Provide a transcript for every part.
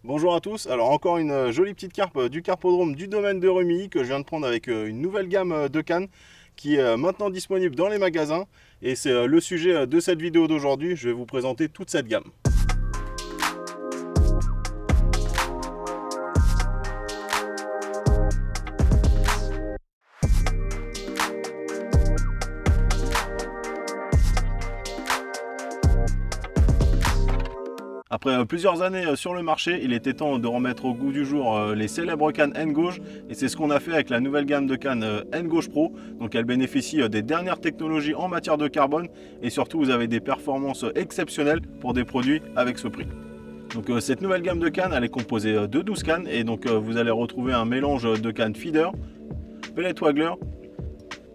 Bonjour à tous, alors encore une jolie petite carpe du carpodrome du domaine de Rumilly que je viens de prendre avec une nouvelle gamme de cannes qui est maintenant disponible dans les magasins et c'est le sujet de cette vidéo d'aujourd'hui. Je vais vous présenter toute cette gamme. Après plusieurs années sur le marché, il était temps de remettre au goût du jour les célèbres cannes N-Gauge et c'est ce qu'on a fait avec la nouvelle gamme de cannes N-Gauge Pro. Donc elle bénéficie des dernières technologies en matière de carbone et surtout vous avez des performances exceptionnelles pour des produits avec ce prix. Donc cette nouvelle gamme de cannes elle est composée de 12 cannes et donc vous allez retrouver un mélange de cannes feeder, pellet waggler,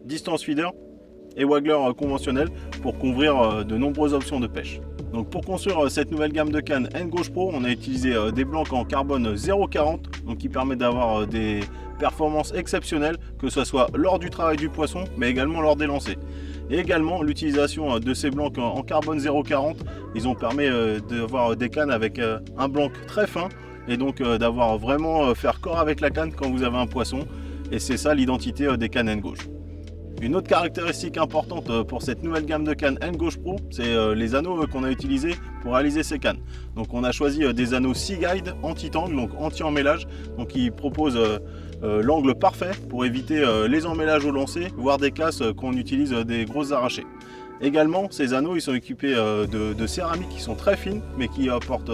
distance feeder et waggler conventionnel pour couvrir de nombreuses options de pêche. Donc pour construire cette nouvelle gamme de cannes N-Gauge Pro, on a utilisé des blancs en carbone 0,40, donc qui permet d'avoir des performances exceptionnelles, que ce soit lors du travail du poisson, mais également lors des lancers. Et également l'utilisation de ces blancs en carbone 0,40, ils ont permis d'avoir des cannes avec un blanc très fin, et donc d'avoir vraiment faire corps avec la canne quand vous avez un poisson, et c'est ça l'identité des cannes N-Gauge. Une autre caractéristique importante pour cette nouvelle gamme de cannes N-Gauge Pro, c'est les anneaux qu'on a utilisés pour réaliser ces cannes. Donc on a choisi des anneaux Seaguide anti-tangle, donc anti-emmêlage, donc qui proposent l'angle parfait pour éviter les emmêlages au lancer, voire des casses quand on utilise des grosses arrachées. Également, ces anneaux ils sont équipés de céramiques qui sont très fines, mais qui apportent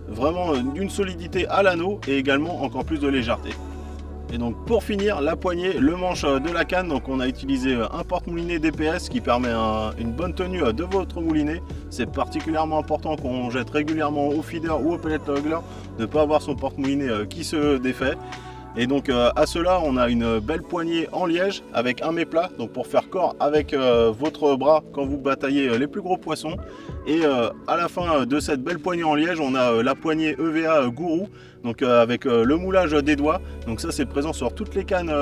vraiment une solidité à l'anneau et également encore plus de légèreté. Et donc pour finir, la poignée, le manche de la canne, donc on a utilisé un porte-moulinet DPS qui permet une bonne tenue de votre moulinet. C'est particulièrement important quand on jette régulièrement au feeder ou au pellet waggler de ne pas avoir son porte-moulinet qui se défait. Et donc à cela, on a une belle poignée en liège avec un méplat, donc pour faire corps avec votre bras quand vous bataillez les plus gros poissons. Et à la fin de cette belle poignée en liège, on a la poignée EVA Gourou, donc avec le moulage des doigts. Donc ça c'est présent sur toutes les cannes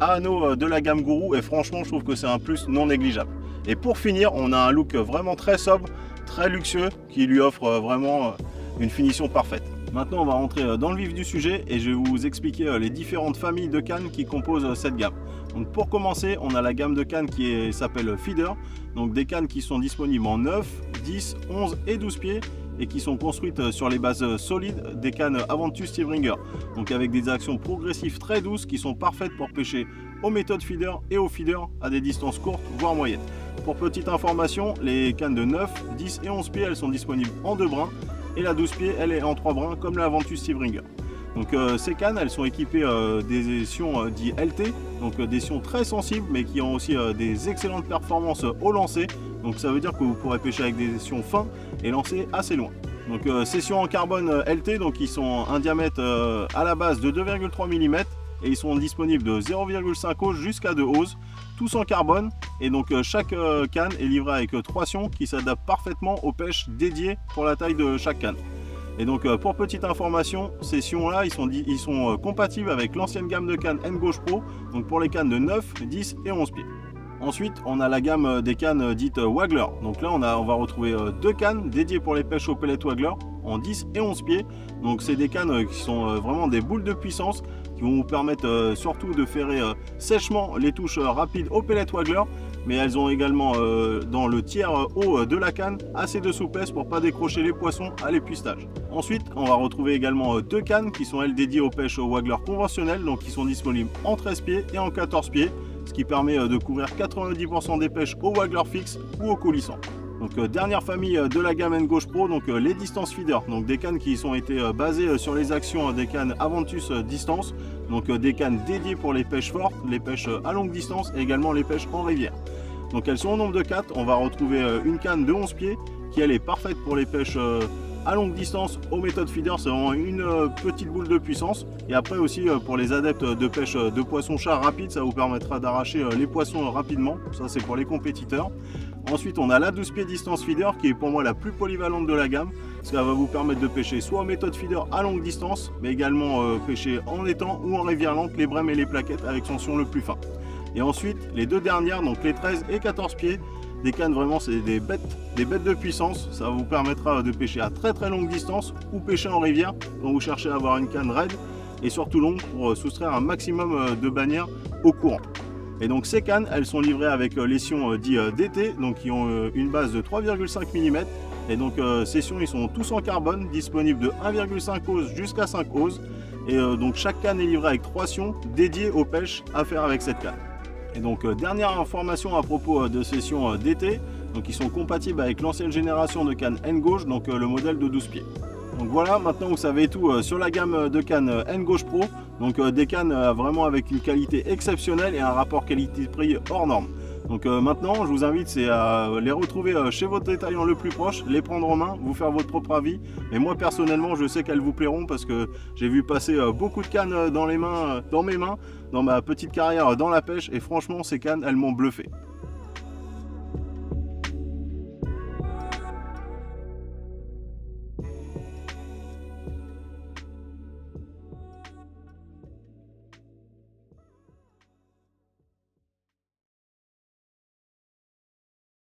à anneaux de la gamme Gourou et franchement je trouve que c'est un plus non négligeable. Et pour finir, on a un look vraiment très sobre, très luxueux qui lui offre vraiment une finition parfaite. Maintenant on va rentrer dans le vif du sujet et je vais vous expliquer les différentes familles de cannes qui composent cette gamme. Donc pour commencer, on a la gamme de cannes qui s'appelle Feeder, donc des cannes qui sont disponibles en 9, 10, 11 et 12 pieds et qui sont construites sur les bases solides des cannes Aventus Steve Ringer, donc avec des actions progressives très douces qui sont parfaites pour pêcher aux méthodes feeder et au feeder à des distances courtes voire moyennes. Pour petite information, les cannes de 9, 10 et 11 pieds elles sont disponibles en 2 brins et la 12 pieds elle est en 3 brins comme la Aventus Steve Ringer. Donc ces cannes elles sont équipées des sions dits LT, donc des sions très sensibles mais qui ont aussi des excellentes performances au lancer. Donc ça veut dire que vous pourrez pêcher avec des sions fins et lancer assez loin. Donc ces sions en carbone LT, donc ils sont un diamètre à la base de 2,3 mm et ils sont disponibles de 0,5 ose jusqu'à 2 ose, tous en carbone. Et donc chaque canne est livrée avec 3 sions qui s'adaptent parfaitement aux pêches dédiées pour la taille de chaque canne. Et donc pour petite information, ces sions là ils sont compatibles avec l'ancienne gamme de cannes N-Gauge Pro, donc pour les cannes de 9, 10 et 11 pieds. Ensuite on a la gamme des cannes dites Waggler. Donc là on va retrouver 2 cannes dédiées pour les pêches au pellet waggler en 10 et 11 pieds. Donc c'est des cannes qui sont vraiment des boules de puissance qui vont vous permettre surtout de ferrer sèchement les touches rapides au pellet waggler. Mais elles ont également dans le tiers haut de la canne assez de souplesse pour ne pas décrocher les poissons à l'épuistage. Ensuite on va retrouver également 2 cannes qui sont elles dédiées aux pêches au waggler conventionnel, donc qui sont disponibles en 13 pieds et en 14 pieds, ce qui permet de couvrir 90% des pêches au waggler fixe ou au coulissant. Donc dernière famille de la gamme N-Gauge Pro, donc les distance feeder, donc des cannes qui ont été basées sur les actions des cannes Aventus distance, donc des cannes dédiées pour les pêches fortes, les pêches à longue distance et également les pêches en rivière. Donc elles sont au nombre de 4, on va retrouver une canne de 11 pieds qui elle est parfaite pour les pêches à longue distance aux méthodes feeder, c'est vraiment une petite boule de puissance. Et après aussi pour les adeptes de pêche de poisson-chat rapide, ça vous permettra d'arracher les poissons rapidement, ça c'est pour les compétiteurs. Ensuite on a la 12 pieds distance feeder qui est pour moi la plus polyvalente de la gamme, parce qu'elle va vous permettre de pêcher soit en méthode feeder à longue distance, mais également pêcher en étang ou en rivière lente, les brèmes et les plaquettes avec son sion le plus fin. Et ensuite les deux dernières, donc les 13 et 14 pieds, Des cannes vraiment, c'est des bêtes de puissance. Ça vous permettra de pêcher à très longue distance ou pêcher en rivière quand vous cherchez à avoir une canne raide et surtout longue pour soustraire un maximum de bannières au courant. Et donc ces cannes, elles sont livrées avec les sions dits DT, donc qui ont une base de 3,5 mm. Et donc ces sions, ils sont tous en carbone, disponibles de 1,5 ose jusqu'à 5 ose. Et donc chaque canne est livrée avec 3 sions dédiées aux pêches à faire avec cette canne. Et donc dernière information à propos de ces sions DT, donc ils sont compatibles avec l'ancienne génération de cannes N-Gauge, donc le modèle de 12 pieds. Donc voilà, maintenant vous savez tout sur la gamme de cannes N-Gauge Pro. Donc des cannes vraiment avec une qualité exceptionnelle et un rapport qualité-prix hors norme. Donc maintenant, je vous invite à les retrouver chez votre détaillant le plus proche, les prendre en main, vous faire votre propre avis. Mais moi personnellement, je sais qu'elles vous plairont parce que j'ai vu passer beaucoup de cannes dans mes mains, dans ma petite carrière dans la pêche. Et franchement, ces cannes, elles m'ont bluffé.